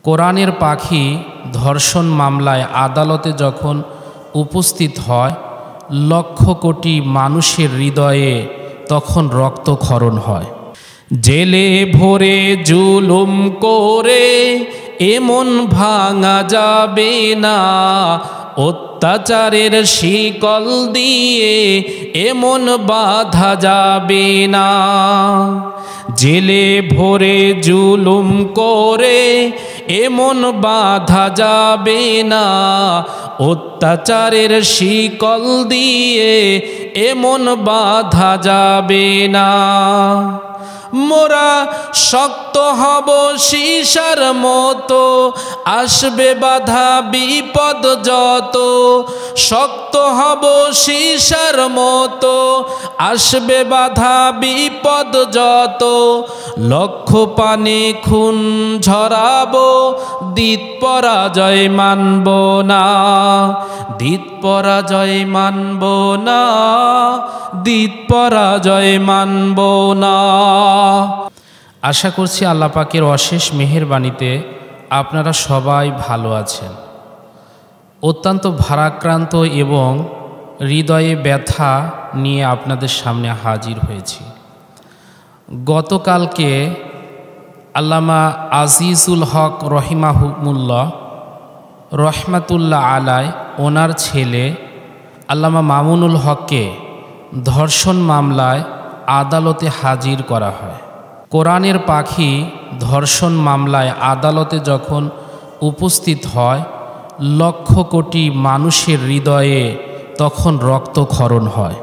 কোরআনের পাখি ধর্ষণ মামলায় আদালতে যখন উপস্থিত হয়, লক্ষ কোটি মানুষের হৃদয়ে তখন রক্তক্ষরণ হয়। জেলে ভরে জুলুম করে এমন ভাঙা যাবে না, অত্যাচারের শিকল দিয়ে এমন বাঁধা যাবে না। জেলে ভরে জুলুম করে এমন বাঁধা যাবে না, অত্যাচারের শিকল দিয়ে এমন বাঁধা যাবে না। মোরা শক্ত হব সীসার মতো, আসবে বাধা বিপদ যত। শক্ত হব সীসার মতো, আসবে বাধা বিপদ যত। লক্ষ পানে খুন ঝরাবো, দিত পরাজয় মানব না। দিত পরাজয় মানব না, দিত পরাজয় মানব না। আশা করছি আল্লাহ পাকের অশেষ মেহেরবানিতে আপনারা সবাই ভালো আছেন। অত্যন্ত ভারাক্রান্ত এবং হৃদয়ে ব্যথা নিয়ে আপনাদের সামনে হাজির হয়েছি। গতকালকে আল্লামা আজিজুল হক রহিমাহুল্লাহ রহমাতুল্লাহ আলাই ওনার ছেলে আল্লামা মামুনুল হককে ধর্ষণ মামলায় আদালতে হাজির করা হয়। কোরআনের পাখি ধর্ষণ মামলায় আদালতে যখন উপস্থিত হয়, লক্ষ কোটি মানুষের হৃদয়ে তখন রক্তক্ষরণ হয়।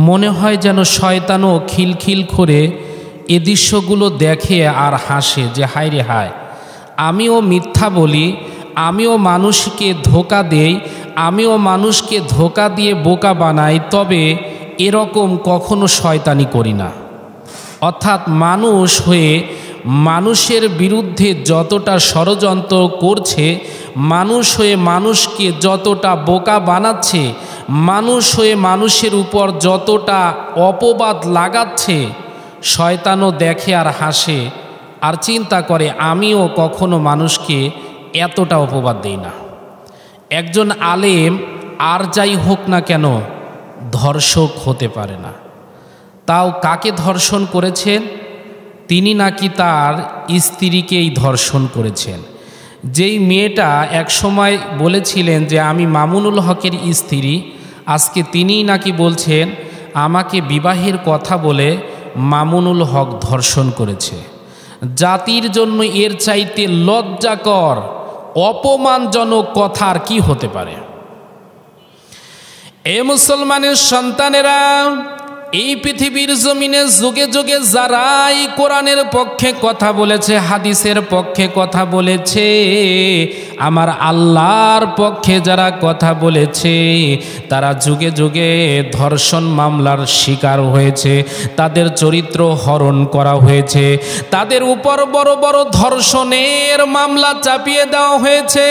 মনে হয় যেন শয়তানও খিলখিল করে এ দৃশ্যগুলো দেখে আর হাসে যে হায় রে হায়, আমিও মিথ্যা বলি, আমিও মানুষকে ধোঁকা দেই, আমিও মানুষকে ধোঁকা দিয়ে বোকা বানাই, তবে এরকম কখনো শয়তানি করি না। অর্থাৎ মানুষ হয়ে মানুষের বিরুদ্ধে যতটা ষড়যন্ত্র করছে, মানুষ হয়ে মানুষকে যতটা বোকা বানাচ্ছে, মানুষ হয়ে মানুষের উপর যতটা অপবাদ লাগাচ্ছে, শয়তানও দেখে আর হাসে আর চিন্তা করে আমিও কখনো মানুষকে এতটা অপবাদ দেই না। একজন আলেম আর যাই হোক না কেন ধর্ষক হতে পারে না। তাও কাকে ধর্ষণ করেছেন? তিনি নাকি তার স্ত্রীকেই ধর্ষণ করেছেন। যেই মেয়েটা একসময় বলেছিলেন যে আমি মামুনুল হকের স্ত্রী, আজকে তিনিই নাকি বলছেন আমাকে বিবাহের কথা বলে মামুনুল হক ধর্ষণ করেছে। জাতির জন্য এর চাইতে লজ্জাকর অপমানজনক কথা আর কি হতে পারে? এ মুসলমানের সন্তানেরা, এই পৃথিবীর জমিনে যুগে যুগে যারাই কোরআনের পক্ষে কথা বলেছে, হাদিসের পক্ষে কথা বলেছে, আমার আল্লাহর পক্ষে যারা কথা বলেছে, তারা যুগে যুগে ধর্ষণ মামলার শিকার হয়েছে। তাদের চরিত্র হরণ করা হয়েছে, তাদের উপর বড় বড় ধর্ষণের মামলা চাপিয়ে দেওয়া হয়েছে।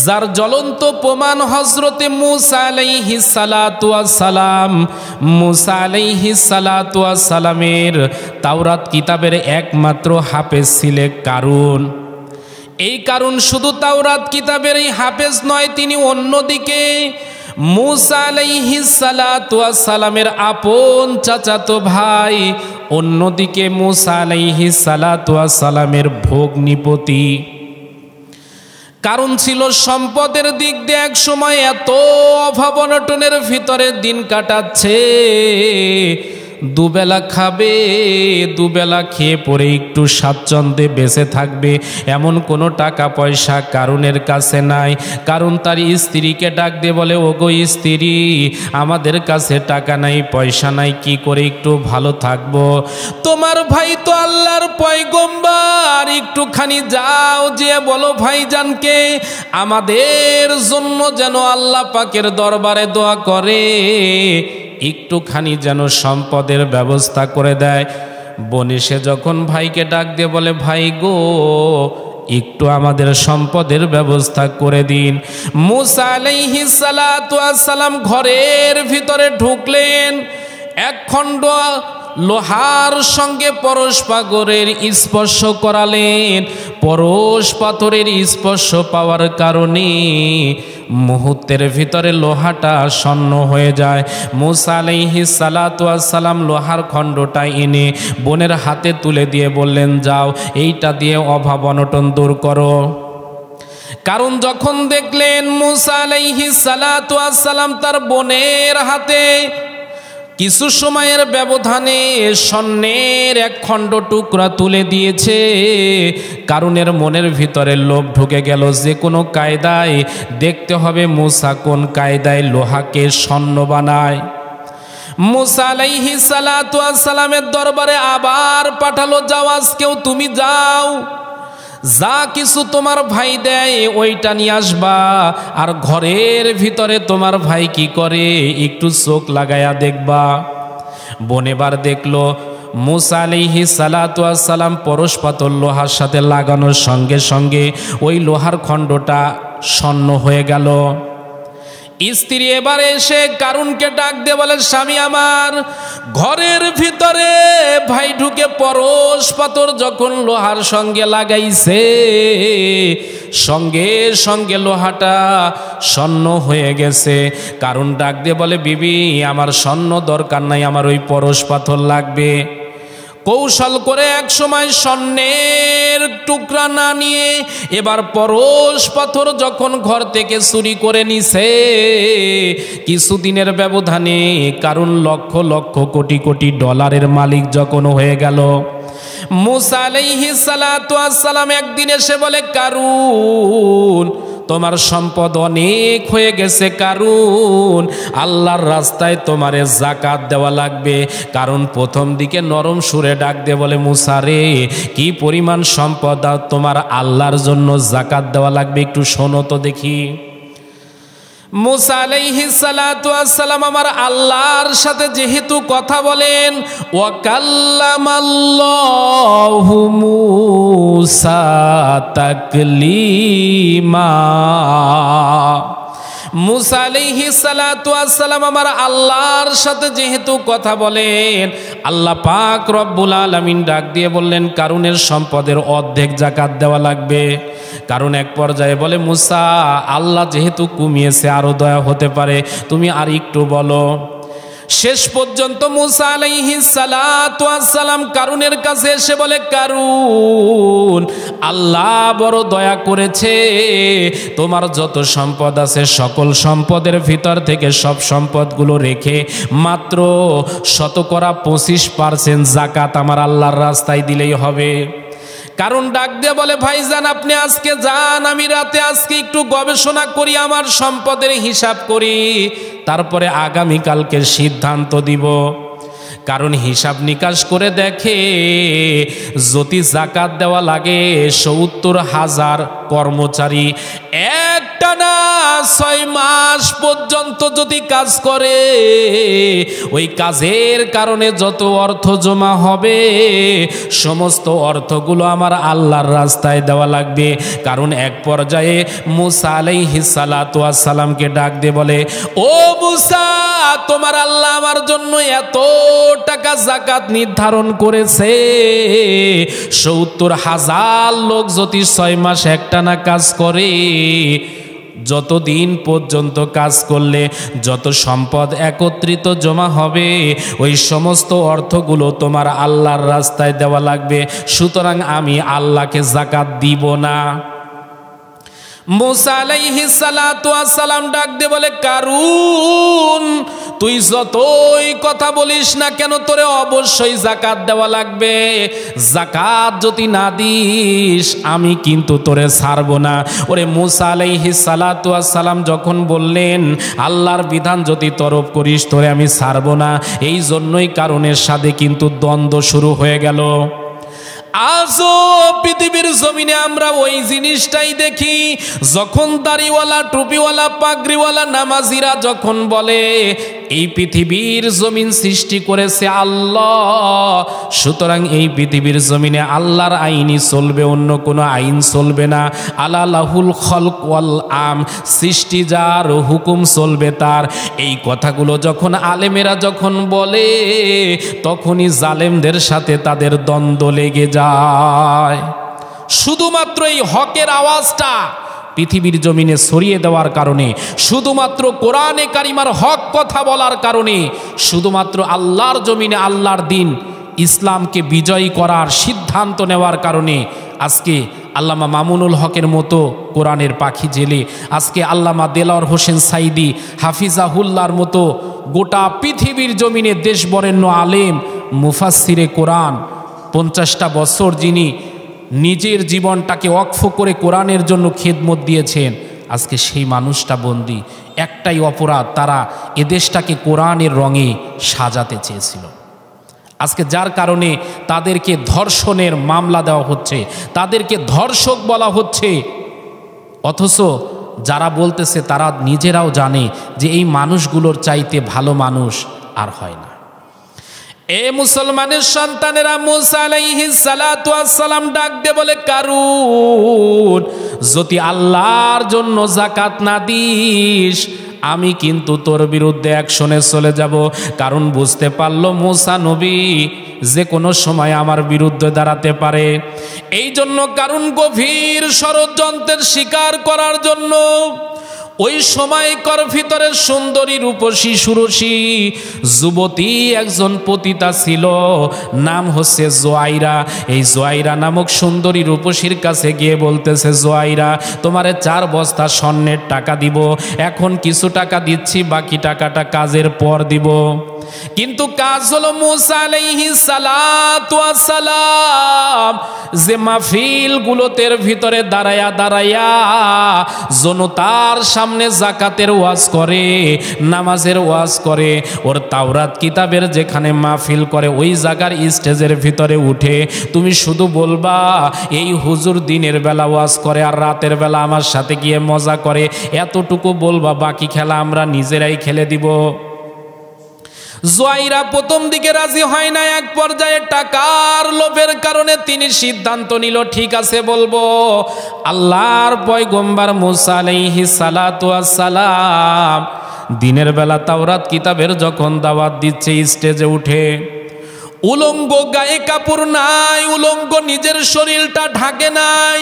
যার জ্বলন্ত প্রমাণ হযরতে মুসা আলাইহিস সালাতু ওয়াস সালাম। মুসা আলাইহিস সালাতু ওয়াস সালামের তাওরাত কিতাবের একমাত্র হাফেজ ছিলেন কারুন। এই কারুন শুধু তাওরাত কিতাবেরই হাফেজ নয়, তিনি অন্যদিকে মুসা আলাইহিস সালাতু ওয়াস সালামের আপন চাচাতো ভাই, অন্যদিকে মুসা আলাইহিস সালাতু ওয়াস সালামের ভগ্নিপতি। কারণ ছিল সম্পদের দিক দিয়ে এক সময় এত অভাব অনটনের ভিতরে দিন কাটাচ্ছে, দুবেলা খাবে, দুবেলা খেয়ে পরে একটু স্বাচ্ছন্দ্যে বেঁচে থাকবে এমন কোনো টাকা পয়সা কারুনের কাছে নাই। কারণ তার স্ত্রীকে ডাক দিয়ে বলে, ওগো স্ত্রী, আমাদের কাছে টাকা নাই, পয়সা নাই, কি করে একটু ভালো থাকবো? তোমার ভাই তো আল্লাহর পয়গম্বর, একটুখানি যাও, যে বলো ভাইজানকে আমাদের জন্য যেন আল্লাহ পাকের দরবারে দোয়া করে, একটুখানি যেন সম্পদের ব্যবস্থা করে দেয়। বোন এসে যখন ভাইকে ডাক দিয়ে বলে, ভাই গো, একটু আমাদের সম্পদের ব্যবস্থা করে দিন। মুসা আলাইহিস সালাতু ওয়াস সালাম ঘরের ভিতরে ঢুকলেন, এক খণ্ড লোহার সঙ্গে পরশপাগরের স্পর্শ করালেন, পরশ পাথরের স্পর্শ পাওয়ার কারণে মুহূর্তের ভিতরে লোহাটা শূন্য হয়ে যায়। মূসা আলাইহিস সালাতু ওয়াস সালাম লোহার খণ্ডটা এনে বোনের হাতে তুলে দিয়ে বললেন, যাও এইটা দিয়ে অভাব অনটন দূর করো। কারণ যখন দেখলেন মূসা আলাইহিস সালাতু ওয়াস সালাম তার বোনের হাতে কিছু সময়ের ব্যবধানে স্বর্ণের এক খণ্ড টুকরা তুলে দিয়েছে, কারণের মনের ভিতরে লোভ ঢুকে গেল, যে কোনো কায়দায় দেখতে হবে মূসা কোন কায়দায় লোহাকে স্বর্ণ বানায়। মূসা আলাইহিস সালাতু ওয়াস সালামের দরবারে আবার পাঠালো, যাও আজকেও তুমি যাও, যা কিছু তোমার ভাই দেয় ওইটা নিয়ে আসবা, আর ঘরের ভিতরে তোমার ভাই কি করে একটু চোখ লাগায়া দেখবা। বোন এবার দেখলো মূসা আলাইহিস সালাতু ওয়াস সালাম পরশ পাথর লোহার সাথে লাগানোর সঙ্গে সঙ্গে ওই লোহার খণ্ডটা স্বর্ণ হয়ে গেল। স্ত্রী এবার এসে কারুনকে ডাক দিয়ে বলে, স্বামী আমার, ঘরের ভিতরে ভাই ঢুকে পরশ পাথর যখন লোহার সঙ্গে লাগাইছে সঙ্গে সঙ্গে লোহাটা স্বর্ণ হয়ে গেছে। কারণ ডাক দিয়ে বলে, বিবি আমার স্বর্ণ দরকার নাই, আমার ওই পরশ পাথর লাগবে। কৌশল করে এক সময় স্বর্ণের টুকরা না নিয়ে এবার পরশ পাথর যখন ঘর থেকে চুরি করে নিছে, কিছুদিনের ব্যবধানে কারণ লক্ষ লক্ষ কোটি কোটি ডলারের মালিক যখন হয়ে গেল। মূসা আলাইহিস সালাতু ওয়াস সালাম একদিন এসে বলে, কারুন তোমার সম্পদ অনেক হয়ে গেছে, কারণ আল্লাহর রাস্তায় তোমারে যাকাত দেওয়া লাগবে। কারণ প্রথম দিকে নরম সুরে ডাক দিয়ে বলে, মূসা রে, কি পরিমাণ সম্পদ তোমার আল্লাহর জন্য যাকাত দেওয়া লাগবে, একটু শোনো তো দেখি। মূসা আলাইহিস সালাতু ওয়াস সালাম আমার আল্লাহর সাথে যেহেতু কথা বলেন, ওয়া কাল্লামাল্লাহু মূসা তাকলিমা, মূসা আলাইহিস সালাতু ওয়াস সালাম আমার আল্লাহর সাথে যেহেতু কথা বলেন, আল্লাহ পাক রব্বুল আলামিন ডাক দিয়ে বললেন, কারুনের সম্পদের অর্ধেক যাকাত দেওয়া লাগবে। কারণ এক পর্যায়ে বলে, মূসা আল্লাহ যেহেতু কমিয়েছে আরো দয়া হতে পারে, তুমি আর একটু বলো। শেষ পর্যন্ত মূসা আলাইহিস সালাতু ওয়াস সালাম কারুনের কাছে এসে বলে, কারুন আল্লাহ বড় দয়া করেছে, তোমার যত সম্পদ আছে সকল সম্পদের ভিতর থেকে সব সম্পদগুলো রেখে মাত্র 25% যাকাত আমার আল্লাহর রাস্তায় দিলেই হবে। কারণ ডাক দিয়ে বলে, ভাইজান আপনি আজকে যান, আমি রাতে আজকে একটু গবেষণা করি, আমার সম্পদের হিসাব করি, তারপরে আগামীকালকে সিদ্ধান্ত দিব। কারণ হিসাব নিকাশ করে দেখে যদি যাকাত দেওয়া লাগে 70,000 কর্মচারী একটানা 6 মাস পর্যন্ত যদি কাজ করে, ওই কাজের কারণে যত অর্থ জমা হবে সমস্ত অর্থগুলো আমার আল্লাহর রাস্তায় দেওয়া লাগবে। কারণ এক পর্যায়ে মূসা আলাইহিস সালাতু ওয়াস সালামকে ডাক দিয়ে বলে, ও মূসা, তোমার আল্লাহ আমার জন্য এত টাকা যাকাত নির্ধারণ করেছে, 70,000 লোক যদি 6 মাস একটানা কাজ করে, যতদিন পর্যন্ত কাজ করলে যত সম্পদ একত্রিত জমা হবে ওই সমস্ত অর্থগুলো তোমার আল্লাহর রাস্তায় দেওয়া লাগবে, সুতরাং আমি আল্লাহকে যাকাত দিব না। মূসা আলাইহিস সালাতু ওয়াস সালাম ডাক দিয়ে বলে, কারুন তুই যতই কথা বলিস না কেন, তোরে অবশ্যই যাকাত দেওয়া লাগবে, যাকাত যদি না দিস আমি কিন্তু তোরে ছাড়বো না। ওরে মূসা আলাইহিস সালাতু ওয়াস সালাম যখন বললেন, আল্লাহর বিধান যদি তরফ করিস তোরে আমি ছাড়বো না, এই জন্যই কারণের সাথে কিন্তু দ্বন্দ্ব শুরু হয়ে গেল। আজও পৃথিবীর জমিনে আমরা ওই জিনিসটাই দেখি, যখন দাড়িওয়ালা টুপিওয়ালা পাগড়িওয়ালা নামাজিরা যখন বলে এই পৃথিবীর জমিন সৃষ্টি করেছে আল্লাহ, সুতরাং এই পৃথিবীর জমিনে আল্লাহর আইনই চলবে, অন্য কোনো আইন চলবে না। আলা লাহুল খলক ওয়াল আম, সৃষ্টি যার, হুকুম চলবে তার। এই কথাগুলো যখন আলেমেরা যখন বলে, তখনই জালেমদের সাথে তাদের দ্বন্দ্ব লেগে যায়। শুধুমাত্র এই হকের আওয়াজটা পৃথিবীর জমিনে ছড়িয়ে দেওয়ার কারণে, শুধুমাত্র কোরআনে কারিমার হক কথা বলার কারণে, শুধুমাত্র আল্লাহর জমিনে আল্লাহর দিন ইসলামকে বিজয়ী করার সিদ্ধান্ত নেওয়ার কারণে আজকে আল্লামা মামুনুল হকের মতো কোরআনের পাখি জেলে, আজকে আল্লামা দেলাওয়ার হোসেন সাইদি হাফিজাহুল্লাহর মতো গোটা পৃথিবীর জমিনে দেশ বরেণ্য আলেম মুফাসসিরে কোরআন 50টা বছর যিনি নিজের জীবনটাকে ওয়াকফ করে কোরআনের জন্য খেদমত দিয়েছেন, আজকে সেই মানুষটা বন্দী। একটাই অপরাধ, তারা এদেশটাকে কোরআনের রঙে সাজাতে চেয়েছিল। আজকে যার কারণে তাদেরকে ধর্ষণের মামলা দেওয়া হচ্ছে, তাদেরকে ধর্ষক বলা হচ্ছে। অথচ যারা বলতেছে তারা নিজেরাও জানে যে এই মানুষগুলোর চাইতে ভালো মানুষ আর হয় না। এ মুসলমানের সন্তানেরা, মুসা আলাইহিস সালাতু ওয়াস সালাম ডাক দিয়ে বলে, কারুন যদি আল্লাহর জন্য যাকাত না দিস আমি কিন্তু তোর বিরুদ্ধে অ্যাকশনে চলে যাব। কারণ বুঝতে পারলো মুসা নবী যে কোনো সময় আমার বিরুদ্ধে দাঁড়াতে পারে। এই জন্য কারণ গভীর ষড়যন্ত্রের শিকার করার জন্য ওই সময়কার ভিতরে সুন্দরী রূপসী সুরসী যুবতী একজন পতিতা ছিল, নাম হচ্ছে জোয়াইরা। এই জোয়াইরা নামক সুন্দরী রূপসীর কাছে গিয়ে বলতেছে, জোয়াইরা তোমারে 4 বস্তা স্বর্ণের টাকা দিব, এখন কিছু টাকা দিচ্ছি, বাকি টাকাটা কাজের পর দিব। কিন্তু কাজ হলো মুসা আলাইহিস সালাতু ওয়াস সালাম যে মাহফিল গুলোতের ভিতরে দাঁড়ায়া দাঁড়ায়া জনতার সামনে যাকাতের ওয়াজ করে, নামাজের ওয়াজ করে, ওর তাওরাত কিতাবের যেখানে মাহফিল করে ওই জায়গার স্টেজের ভিতরে উঠে তুমি শুধু বলবা এই হুজুর দিনের বেলা ওয়াজ করে আর রাতের বেলা আমার সাথে গিয়ে মজা করে, এতটুকু বলবা, বাকি খেলা আমরা নিজেরাই খেলে দিব। জোয়াইরা প্রথম দিকে রাজি হয় না, এক পর্যায়ে টাকার লোভের কারণে তিনি সিদ্ধান্ত নিল, ঠিক আছে বলবো। আল্লাহর পয়গম্বর মুসা আলাইহিস সালাতু ওয়াস সালাম দিনের বেলা তাওরাত কিতাবের যখন দাওয়াত দিচ্ছে স্টেজে উঠে, উলঙ্গ, গায়ে কাপড় নাই, উলঙ্গ, নিজের শরীরটা ঢাকে নাই,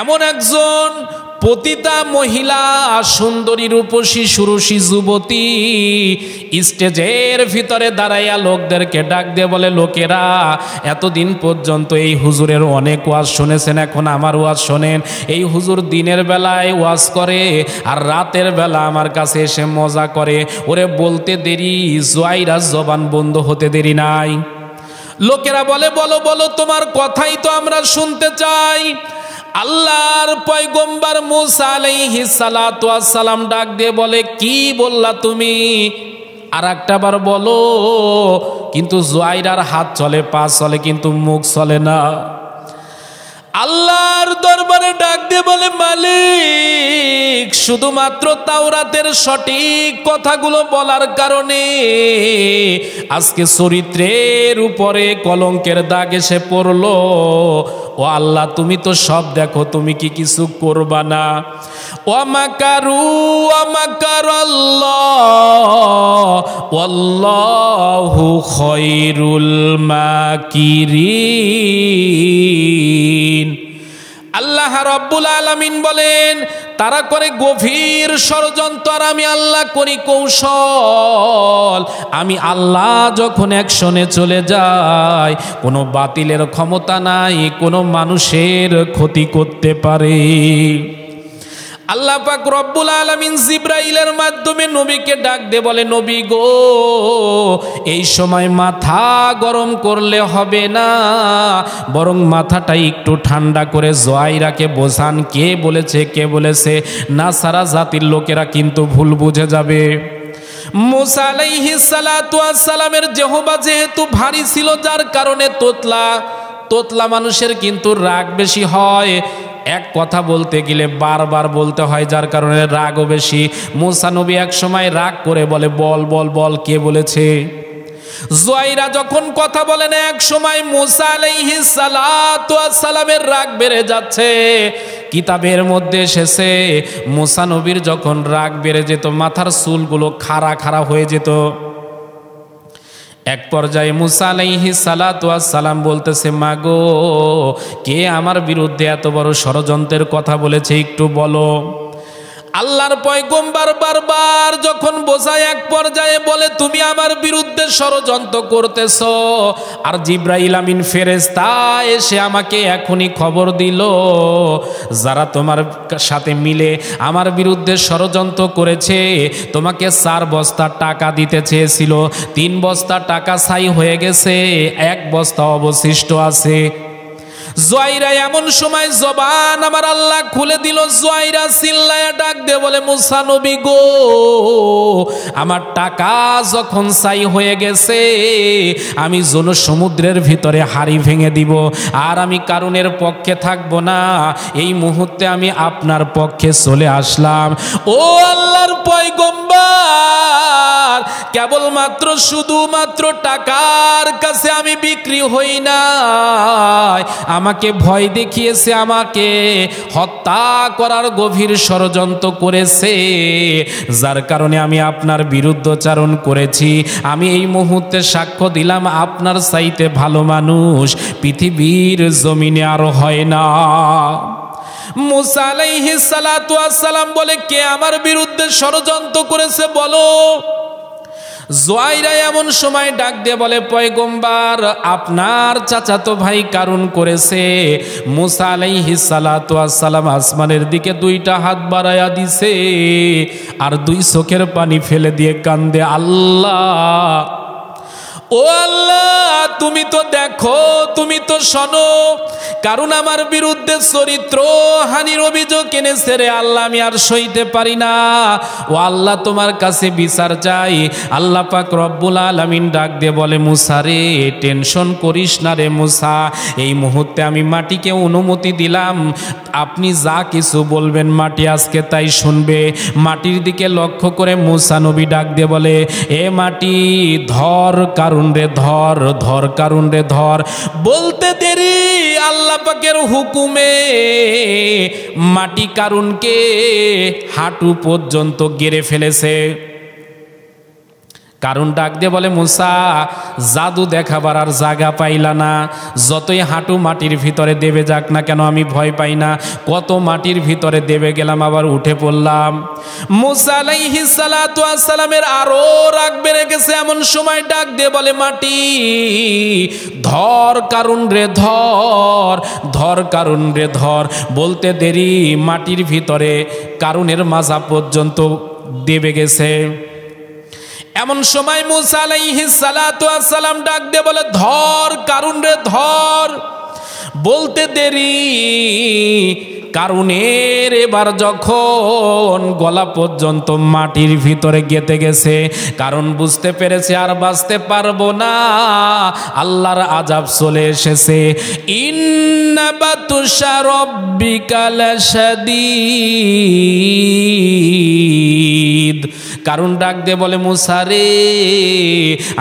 এমন একজন পতিতা মহিলা সুন্দরী রূপসী সুরসী যুবতী স্টেজের ভিতরে দাঁড়াইয়া লোকদেরকে ডাক দিয়ে বলে, লোকেরা এতদিন পর্যন্ত এই হুজুরের অনেক ওয়াজ শুনেছেন, এখন আমার ওয়াজ শোনেন। এই হুজুর দিনের বেলায় ওয়াজ করে আর রাতের বেলা আমার কাছে এসে মজা করে। ওরে বলতে দেরি, জোয়াইরা জবান বন্ধ হতে দেরি নাই। লোকেরা বলে, বলো বলো, তোমার কথাই তো আমরা শুনতে চাই। আল্লাহর পয়গম্বর মুসা আলাইহিস সালাতু ওয়াস সালাম ডাক দিয়ে বলে, কি বললা তুমি? আর একটা বার বলো। কিন্তু জোয়াইরার হাত চলে, পা চলে, কিন্তু মুখ চলে না। আল্লাহর দরবারে ডাক দিয়ে বলে, মালিক শুধুমাত্র তাওরাতের সঠিক কথাগুলো বলার কারণে আজকে চরিত্রের উপরে কলঙ্কের দাগ এসে পড়লো। ও আল্লাহ, তুমি তো সব দেখো, তুমি কি কিছু করবা না? ওয়ামাকারু ওয়ামাকারাল্লাহ ওয়াল্লাহু খায়রুল মাকিরিন। আল্লাহ রাব্বুল আলামিন বলেন, তারা করে গভীর ষড়যন্ত্র আর আমি আল্লাহ করি কৌশল। আমি আল্লাহ যখন অ্যাকশনে চলে যাই, কোনো বাতিলের ক্ষমতা নাই কোনো মানুষের ক্ষতি করতে পারে। আল্লাহ পাক রব্বুল আলামিন জিবরাইলের মাধ্যমে নবীকে ডাক দিয়ে বলে, নবী গো, এই সময় মাথা গরম করলে হবে না, বরং মাথাটা একটু ঠান্ডা করে জোয়াইরাকে বোঝান কে বলেছে কে বলেছে, না সারা জাতির লোকেরা কিন্তু ভুল বুঝে যাবে। মুসা আলাইহিস সালাতু ওয়াস সালামের জিহ্বা যেহেতু ভারী ছিল, যার কারণে তোতলা মানুষের কিন্তু রাগ বেশি হয়। এক কথা বলতে গেলে বারবার বলতে হয়, যার কারণে রাগও বেশি। মুসা নবী এক সময় রাগ করে বলে, বল বল বল, কে বলেছে? জোয়াইরা যখন কথা বলেন, এক সময় মুসা আলাইহিস সালাতু ওয়াস সালামের রাগ বেড়ে যাচ্ছে। কিতাবের মধ্যে এসেছে, মুসা নবীর যখন রাগ বেড়ে যেত মাথার চুলগুলো খাড়া খাড়া হয়ে যেত। এক পর্যায়ে মুসা আলাইহিস সালাতু ওয়াস সালাম বলতেছে, মাগো, কে আমার বিরুদ্ধে এত বড় ষড়যন্ত্রের কথা বলেছে একটু বলো। আল্লাহর পয়গম্বর বারবার যখন বোঝায়, এক পর্যায়ে বলে, তুমি আমার বিরুদ্ধে ষড়যন্ত্র করতেছ। আর জিবরাইল আমিন ফেরেশতা এসে আমাকে এখনই খবর দিল, যারা তোমার সাথে মিলে আমার বিরুদ্ধে ষড়যন্ত্র করেছে, তোমাকে 4 বস্তা টাকা দিতে চেয়েছিল, 3 বস্তা টাকা ছাই হয়ে গেছে, 1 বস্তা অবশিষ্ট আছে। জুয়াইরা এমন সময় জবান আমার আল্লাহ খুলে দিল। জুয়াইরা চিল্লায়া ডাক দিয়ে বলে, মুসা নবী গো, আমার টাকা যখন ছাই হয়ে গেছে, আমি জনসমুদ্রের ভিতরে হাড়ি ভেঙে দিব, আর আমি কারুনের পক্ষে থাকবো না। এই মুহূর্তে আমি আপনার পক্ষে চলে আসলাম। ও আল্লাহর পয়গম্বর, কেবলমাত্র শুধুমাত্র টাকার কাছে আমি বিক্রি হই না, আমাকে ভয় দেখিয়েছে, আমাকে হত্যা করার গভীর ষড়যন্ত্র করেছে, যার কারণে আমি আপনার বিরুদ্ধচারণ করেছি। আমি এই মুহূর্তে সাক্ষ্য দিলাম, আপনার চাইতে ভালো মানুষ পৃথিবীর জমিনে আর হয় না। মুসা আলাইহিস সালাতু ওয়াস সালাম বলে, কে আমার বিরুদ্ধে ষড়যন্ত্র করেছে বলো। জুয়াইরা এমন সময় ডাক দিয়ে বলে, পয়গম্বর, আপনার চাচাতো ভাই কারুন করেছে। মুসা আলাইহিস সালাতু ওয়াস সালাম আসমানের দিকে 2টা হাত বাড়ায়া দিছে, আর 2 চোখের পানি ফেলে দিয়ে কান্দে, আল্লাহ, ও আল্লাহ, তুমি তো দেখো, তুমি তো শোনো, কারণ আমার বিরুদ্ধে চরিত্র হানির অভিযোগ এনেছে রে আল্লাহ, আমি আর সইতে পারি না। ও আল্লাহ, তোমার কাছে বিচার চাই। আল্লাহ পাক রব্বুল আলামিন ডাক দিয়ে বলে, মুসা রে, টেনশন করিস না রে মুসা, এই মুহূর্তে আমি মাটিকে অনুমতি দিলাম, আপনি যা কিছু বলবেন মাটি আজকে তাই শুনবে। মাটির দিকে লক্ষ্য করে মুসা নবী ডাক দিয়ে বলে, এ মাটি, ধর কারুন রে, ধর, ধর কারুন রে, ধর। বলতে দেরি আল্লাহ পাকের হুকুমে মাটি কারুনকে হাঁটু পর্যন্ত গেড়ে ফেলেছে। কারণ ডাক দিয়ে বলে, মুসা, জাদু দেখাবার আর জায়গা পাইলা না, যতই হাঁটু মাটির ভিতরে দেবে যাক না কেন আমি ভয় পাই না। কত মাটির ভিতরে দেবে গেলাম, আবার উঠে পড়লাম। মুসা আলাইহিস সালাতু ওয়াস সালামের আরো রাগ বেড়ে গেছে। এমন সময় ডাক দিয়ে বলে, মাটি, ধর কারুন রে, ধর, ধর কারুন রে, ধর। বলতে দেরি মাটির ভিতরে কারুনের মাজা পর্যন্ত দেবে গেছে। এমন সময় মুসা আলাইহিস সালাতু ওয়াস সালাম ডাক দিয়ে বলে, ধর কারুন রে, ধর। বলতে দেরি কারুনের এবার যখন গলা পর্যন্ত মাটির ভিতরে গেঁথে গেছে, কারণ বুঝতে পেরেছে আর বাঁচতে পারবো না, আল্লাহর আযাব চলে এসেছে। ইন্না বাতুশা রাব্বিকা লাশাদীদ। কারণ ডাক দিয়ে বলে, মুসা রে,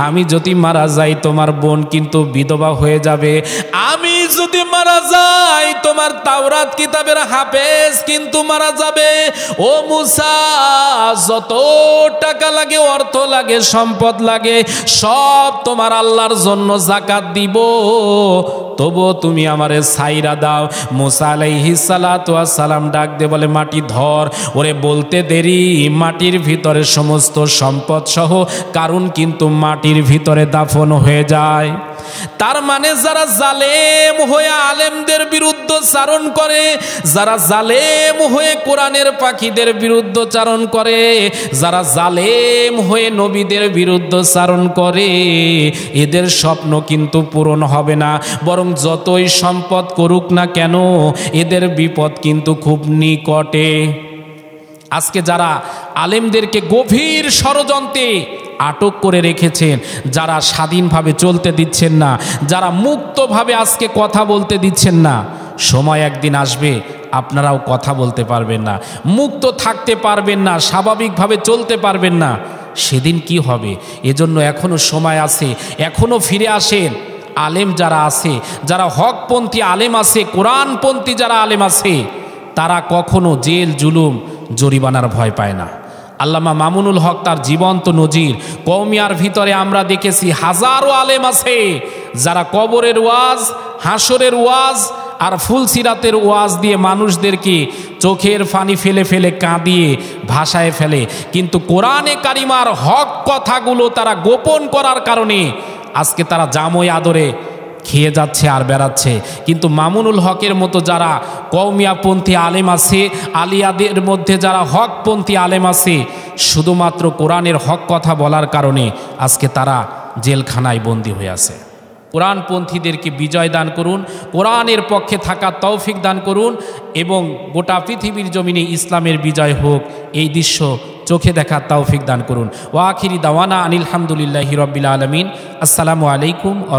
আমি যদি মারা যাই তোমার বোন কিন্তু বিধবা হয়ে যাবে, আমি যদি মারা যাই তোমার তাওরাত কিতাবের হাফেজ কিন্তু মারা যাবে। ও মুসা, যত টাকা লাগে, অর্থ লাগে, সম্পদ লাগে, সব তোমার আল্লাহর জন্য যাকাত দিব, তবুও তুমি আমারে ছাইরা দাও। মুসা আলাইহিস সালাতু ওয়াস সালাম ডাক দিয়ে বলে, মাটি ধর। ওরে বলতে দেরি মাটির ভিতরে সমস্ত সম্পদ সহ কারণ কিন্তু মাটির ভিতরে দাফন হয়ে যায়। তার মানে যারা জালেম হয়ে আলেমদের বিরুদ্ধচারণ করে, যারা জালেম হয়ে কোরআনের পাখিদের বিরুদ্ধচারণ করে, যারা জালেম হয়ে নবীদের বিরুদ্ধচারণ করে, এদের স্বপ্ন কিন্তু পূরণ হবে না, বরং যতই সম্পদ করুক না কেন এদের বিপদ কিন্তু খুব নিকটে। আজকে যারা আলেমদেরকে গভীর ষড়যন্ত্রে আটক করে রেখেছেন, যারা স্বাধীনভাবে চলতে দিচ্ছেন না, যারা মুক্তভাবে আজকে কথা বলতে দিচ্ছেন না, সময় একদিন আসবে আপনারাও কথা বলতে পারবেন না, মুক্ত থাকতে পারবেন না, স্বাভাবিকভাবে চলতে পারবেন না। সেদিন কি হবে? এজন্য এখনো সময় আছে, এখনো ফিরে আসেন। আলেম যারা আছে, যারা হকপন্থী আলেম আছে, কোরআনপন্থী যারা আলেম আছে, তারা কখনো জেল জুলুম জরিমানার ভয় পায় না। আল্লামা মামুনুল হক তার জীবন্ত নজির। কওমিয়ার ভিতরে আমরা দেখেছি হাজারো আলেম আছে যারা কবরের ওয়াজ, হাসরের ওয়াজ আর ফুলসিরাতের ওয়াজ দিয়ে মানুষদেরকে চোখের পানি ফেলে ফেলে কাঁদিয়ে ভাষায় ফেলে, কিন্তু কোরআনে কারিমার হক কথাগুলো তারা গোপন করার কারণে আজকে তারা জামই আদরে খেয়ে যাচ্ছে আর বেড়াচ্ছে। কিন্তু মামুনুল হকের মতো যারা কওমিয়াপন্থী আলেম আছে, আলিয়াদের মধ্যে যারা হকপন্থী আলেম আছে, শুধুমাত্র কোরআনের হক কথা বলার কারণে আজকে তারা জেলখানায় বন্দী হয়ে আছে। কোরআনপন্থীদেরকে বিজয় দান করুন, কোরআনের পক্ষে থাকার তৌফিক দান করুন, এবং গোটা পৃথিবীর জমিনে ইসলামের বিজয় হোক, এই দৃশ্য চোখে দেখার তৌফিক দান করুন। ওয়া আখিরি দাওয়ানা আনিল হামদুলিল্লাহি রাব্বিল আলামিন। আসসালামু আলাইকুম ওয়া